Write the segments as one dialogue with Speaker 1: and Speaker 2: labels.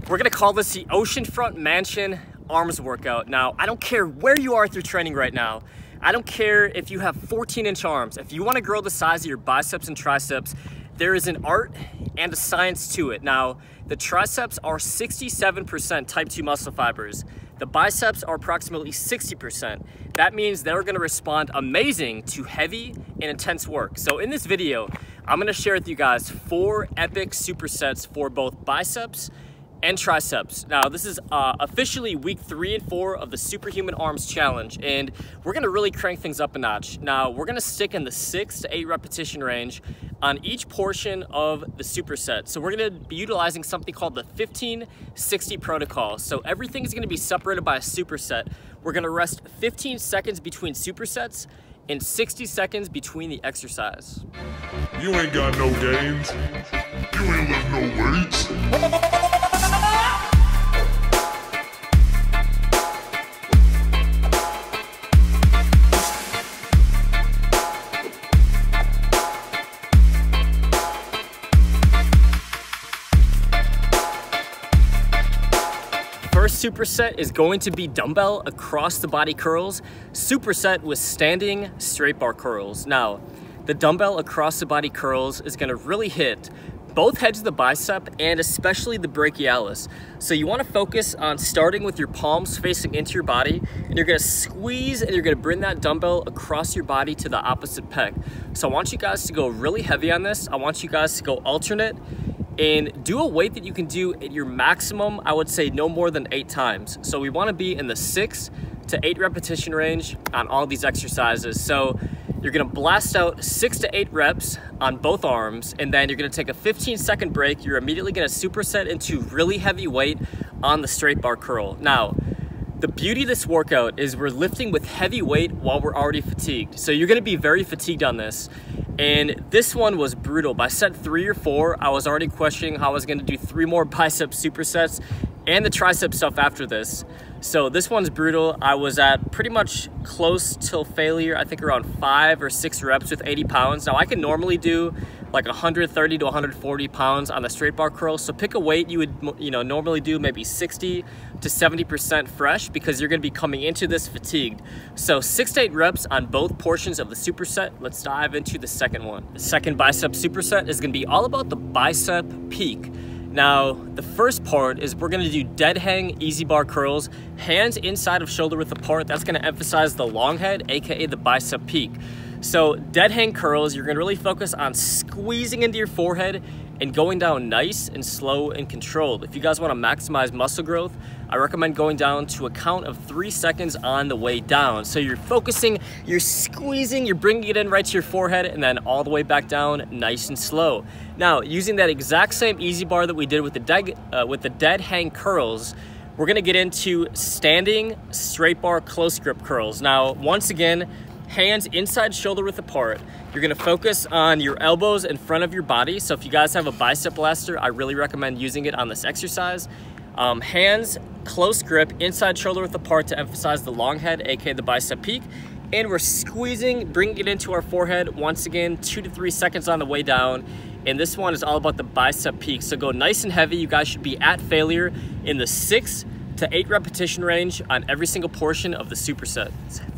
Speaker 1: We're gonna call this the Oceanfront Mansion Arms Workout. Now, I don't care where you are through training right now. I don't care if you have 14-inch arms. If you wanna grow the size of your biceps and triceps, there is an art and a science to it. Now, the triceps are 67% type 2 muscle fibers. The biceps are approximately 60%. That means they're gonna respond amazing to heavy and intense work. So in this video, I'm gonna share with you guys 4 epic supersets for both biceps and triceps. Now, this is officially week 3 and 4 of the Superhuman Arms Challenge, and we're gonna really crank things up a notch. Now, we're gonna stick in the 6 to 8 repetition range on each portion of the superset. So we're gonna be utilizing something called the 15-60 protocol. So everything is gonna be separated by a superset. We're gonna rest 15 seconds between supersets and 60 seconds between the exercise.
Speaker 2: You ain't got no gains. You ain't lift no weights.
Speaker 1: First superset is going to be dumbbell across the body curls, superset with standing straight bar curls. Now, the dumbbell across the body curls is gonna really hit both heads of the bicep and especially the brachialis. So you wanna focus on starting with your palms facing into your body, and you're gonna squeeze and you're gonna bring that dumbbell across your body to the opposite pec. So I want you guys to go really heavy on this. I want you guys to go alternate and do a weight that you can do at your maximum, I would say no more than 8 times. So we wanna be in the 6 to 8 repetition range on all these exercises. So you're gonna blast out 6 to 8 reps on both arms, and then you're gonna take a 15-second break. You're immediately gonna superset into really heavy weight on the straight bar curl. Now, the beauty of this workout is we're lifting with heavy weight while we're already fatigued. So you're gonna be very fatigued on this. And this one was brutal. By set 3 or 4, I was already questioning how I was gonna do 3 more bicep supersets and the tricep stuff after this. So this one's brutal. I was at pretty much close till failure, I think around 5 or 6 reps with 80 pounds. Now I can normally do like 130 to 140 pounds on the straight bar curl. So pick a weight you would normally do maybe 60 to 70% fresh, because you're gonna be coming into this fatigued. So 6 to 8 reps on both portions of the superset. Let's dive into the second one. The second bicep superset is gonna be all about the bicep peak. Now, the first part is we're gonna do dead hang easy bar curls, hands inside of shoulder width apart. That's gonna emphasize the long head, AKA the bicep peak. So dead hang curls, you're gonna really focus on squeezing into your forehead and going down nice and slow and controlled. If you guys wanna maximize muscle growth, I recommend going down to a count of 3 seconds on the way down. So you're focusing, you're squeezing, you're bringing it in right to your forehead, and then all the way back down nice and slow. Now, using that exact same easy bar that we did with the dead hang curls, we're gonna get into standing straight bar close grip curls. Now, once again, hands inside shoulder width apart. You're gonna focus on your elbows in front of your body. So if you guys have a bicep blaster, I really recommend using it on this exercise. Hands close grip inside shoulder width apart to emphasize the long head, aka the bicep peak. And we're squeezing, bringing it into our forehead. Once again, 2 to 3 seconds on the way down. And this one is all about the bicep peak. So go nice and heavy. You guys should be at failure in the 6 to 8 repetition range on every single portion of the superset.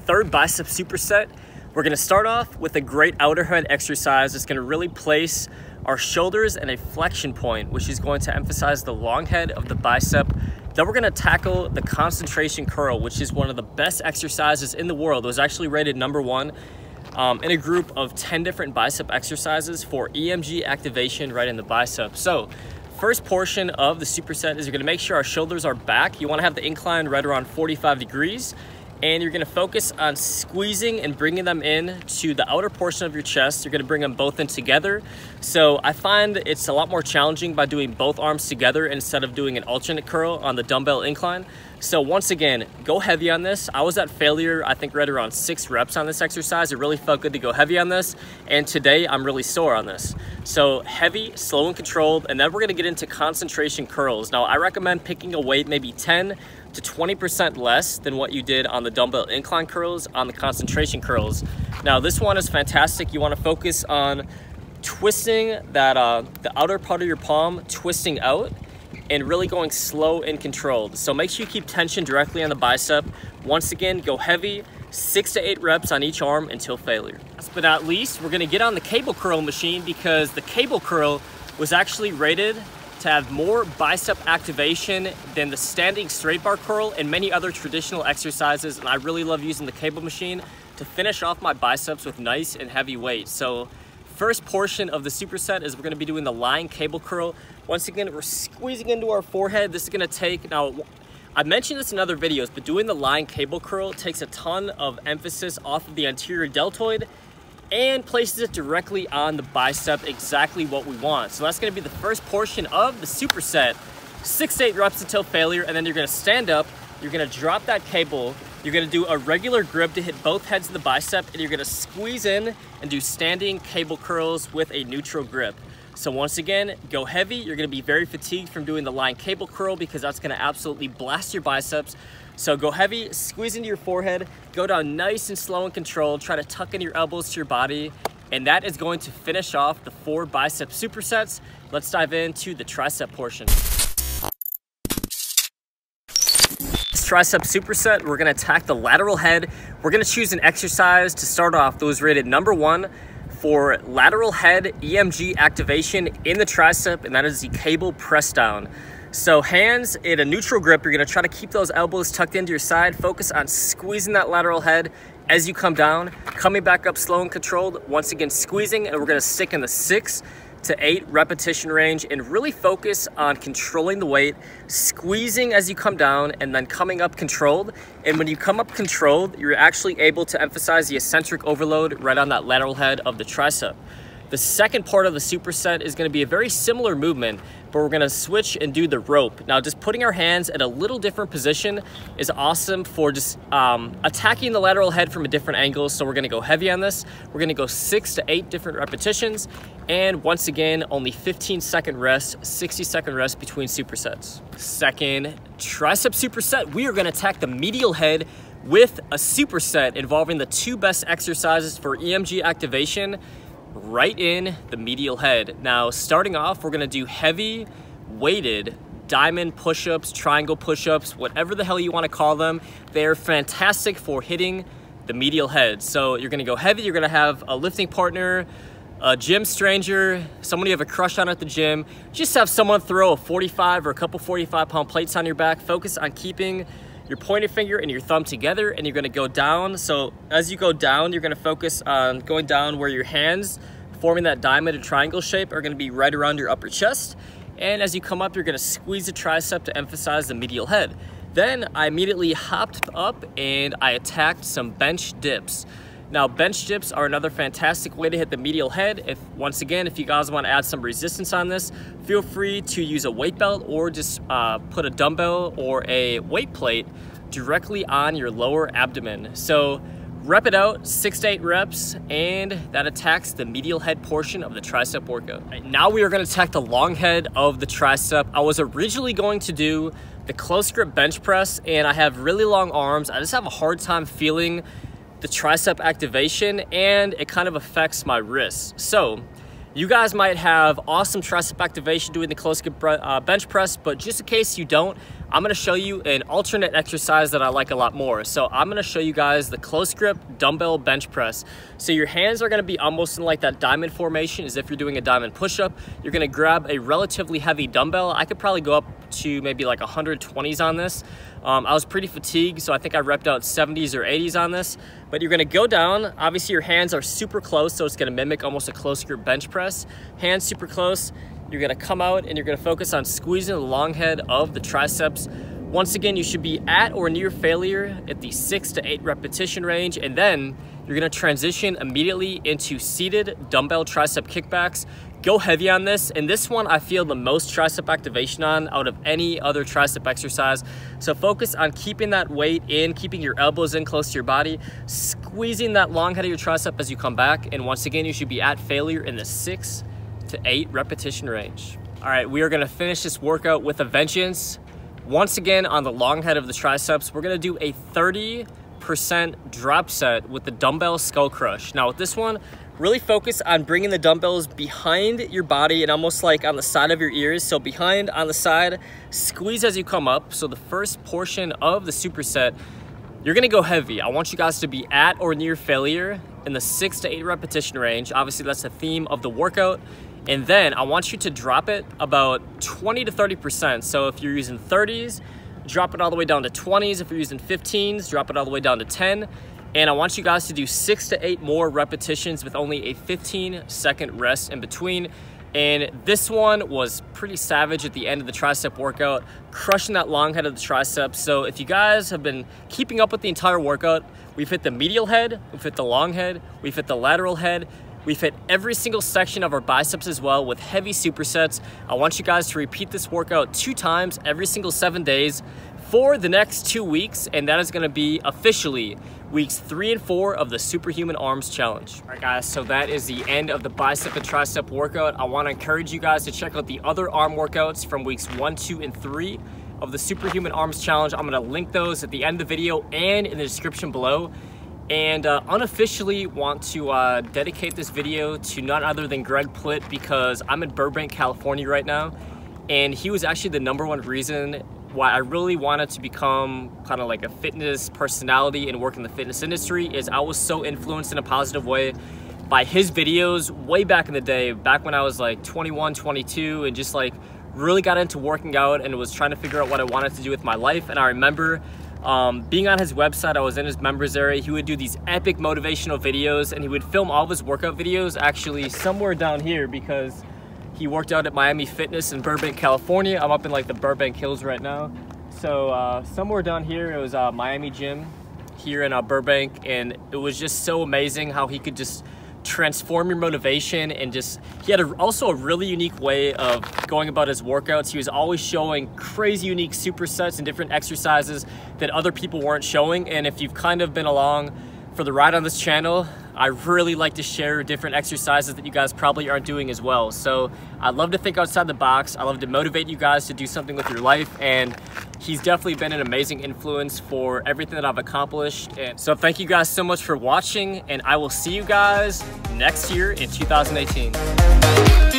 Speaker 1: Third bicep superset, we're gonna start off with a great outer head exercise. It's gonna really place our shoulders in a flexion point, which is going to emphasize the long head of the bicep. Then we're gonna tackle the concentration curl, which is one of the best exercises in the world. It was actually rated #1 in a group of 10 different bicep exercises for EMG activation right in the bicep. So, first portion of the superset is you're gonna make sure our shoulders are back. You wanna have the incline right around 45 degrees. And you're gonna focus on squeezing and bringing them in to the outer portion of your chest. You're gonna bring them both in together. So I find it's a lot more challenging by doing both arms together instead of doing an alternate curl on the dumbbell incline. So once again, go heavy on this. I was at failure, I think right around 6 reps on this exercise. It really felt good to go heavy on this. And today I'm really sore on this. So heavy, slow and controlled. And then we're gonna get into concentration curls. Now I recommend picking a weight maybe 10 to 20% less than what you did on the dumbbell incline curls on the concentration curls. Now this one is fantastic. You wanna focus on twisting that, the outer part of your palm, twisting out, and really going slow and controlled. So make sure you keep tension directly on the bicep. Once again, go heavy, 6 to 8 reps on each arm until failure. Last but not least, we're gonna get on the cable curl machine because the cable curl was actually rated to have more bicep activation than the standing straight bar curl and many other traditional exercises. And I really love using the cable machine to finish off my biceps with nice and heavy weight. So first portion of the superset is we're gonna be doing the lying cable curl. Once again, we're squeezing into our forehead. This is gonna take, now I mentioned this in other videos, but doing the lying cable curl takes a ton of emphasis off of the anterior deltoid and places it directly on the bicep, exactly what we want. So that's gonna be the first portion of the superset, 6 to 8 reps until failure, and then you're gonna stand up, you're gonna drop that cable, you're gonna do a regular grip to hit both heads of the bicep, and you're gonna squeeze in and do standing cable curls with a neutral grip. So once again, go heavy. You're gonna be very fatigued from doing the lying cable curl because that's gonna absolutely blast your biceps. So go heavy, squeeze into your forehead, go down nice and slow and controlled, try to tuck in your elbows to your body, and that is going to finish off the 4 bicep supersets. Let's dive into the tricep portion. This tricep superset, we're gonna attack the lateral head. We're gonna choose an exercise to start off that was rated #1 for lateral head EMG activation in the tricep, and that is the cable press down. So hands in a neutral grip, you're gonna try to keep those elbows tucked into your side, focus on squeezing that lateral head as you come down, coming back up slow and controlled, once again squeezing, and we're gonna stick in the 6 to 8 repetition range and really focus on controlling the weight, squeezing as you come down and then coming up controlled. And when you come up controlled, you're actually able to emphasize the eccentric overload right on that lateral head of the tricep. The second part of the superset is gonna be a very similar movement, but we're gonna switch and do the rope. Now, just putting our hands at a little different position is awesome for just attacking the lateral head from a different angle. So we're gonna go heavy on this. We're gonna go 6 to 8 different repetitions. And once again, only 15-second rest, 60-second rest between supersets. Second tricep superset, we are gonna attack the medial head with a superset involving the 2 best exercises for EMG activation right in the medial head. Now, starting off, we're gonna do heavy weighted diamond push-ups, triangle push-ups, whatever the hell you wanna call them. They're fantastic for hitting the medial head. So you're gonna go heavy, you're gonna have a lifting partner, a gym stranger, someone you have a crush on at the gym. Just have someone throw a 45 or a couple 45-pound plates on your back. Focus on keeping your pointer finger and your thumb together, and you're gonna go down. So as you go down, you're gonna focus on going down where your hands forming that diamond and triangle shape are gonna be right around your upper chest. And as you come up, you're gonna squeeze the tricep to emphasize the medial head. Then I immediately hopped up and I attacked some bench dips. Now, bench dips are another fantastic way to hit the medial head. Once again, if you guys want to add some resistance on this, feel free to use a weight belt or just put a dumbbell or a weight plate directly on your lower abdomen. So rep it out, 6 to 8 reps, and that attacks the medial head portion of the tricep workout. Right, now we are going to attack the long head of the tricep. I was originally going to do the close grip bench press, and I have really long arms. I just have a hard time feeling the tricep activation, and it kind of affects my wrists. So you guys might have awesome tricep activation doing the close grip bench press, but just in case you don't, I'm gonna show you an alternate exercise that I like a lot more. So I'm gonna show you guys the close grip dumbbell bench press. So your hands are gonna be almost in like that diamond formation as if you're doing a diamond push-up. You're gonna grab a relatively heavy dumbbell. I could probably go up to maybe like 120s on this. I was pretty fatigued, so I think I repped out 70s or 80s on this. But you're gonna go down. Obviously your hands are super close, so it's gonna mimic almost a close grip bench press. Hands super close. You're gonna come out and you're gonna focus on squeezing the long head of the triceps. Once again, you should be at or near failure at the 6 to 8 repetition range, and then you're gonna transition immediately into seated dumbbell tricep kickbacks. Go heavy on this, and this one I feel the most tricep activation on out of any other tricep exercise. So focus on keeping that weight in, keeping your elbows in close to your body, squeezing that long head of your tricep as you come back, and once again, you should be at failure in the 6 to 8 repetition range. All right, we are gonna finish this workout with a vengeance. Once again, on the long head of the triceps, we're gonna do a 30 50% drop set with the dumbbell skull crush. Now with this one, really focus on bringing the dumbbells behind your body and almost like on the side of your ears. So behind, on the side, squeeze as you come up. So the first portion of the superset, you're gonna go heavy. I want you guys to be at or near failure in the 6 to 8 repetition range. Obviously that's the theme of the workout. And then I want you to drop it about 20 to 30%. So if you're using 30s, drop it all the way down to 20s. If you're using 15s, drop it all the way down to 10. And I want you guys to do 6 to 8 more repetitions with only a 15-second rest in between. And this one was pretty savage at the end of the tricep workout, crushing that long head of the triceps. So if you guys have been keeping up with the entire workout, we've hit the medial head, we've hit the long head, we've hit the lateral head, we've hit every single section of our biceps as well with heavy supersets. I want you guys to repeat this workout 2 times every single 7 days for the next 2 weeks, and that is gonna be officially weeks 3 and 4 of the Superhuman Arms Challenge. All right guys, so that is the end of the bicep and tricep workout. I wanna encourage you guys to check out the other arm workouts from weeks 1, 2, and 3 of the Superhuman Arms Challenge. I'm gonna link those at the end of the video and in the description below. And unofficially want to dedicate this video to none other than Greg Plitt, because I'm in Burbank, California right now, and he was actually the #1 reason why I really wanted to become kind of like a fitness personality and work in the fitness industry. Is I was so influenced in a positive way by his videos way back in the day, back when I was like 21, 22, and just like really got into working out and was trying to figure out what I wanted to do with my life. And I remember being on his website, I was in his members area. He would do these epic motivational videos, and he would film all of his workout videos actually somewhere down here, because he worked out at Miami Fitness in Burbank, California. I'm up in like the Burbank Hills right now. So somewhere down here, it was Miami Gym here in Burbank, and it was just so amazing how he could just transform your motivation. And just, he had also a really unique way of going about his workouts. He was always showing crazy unique supersets and different exercises that other people weren't showing. And if you've kind of been along for the ride on this channel, I really like to share different exercises that you guys probably aren't doing as well. So I love to think outside the box. I love to motivate you guys to do something with your life, and he's definitely been an amazing influence for everything that I've accomplished. And so thank you guys so much for watching, and I will see you guys next year in 2018.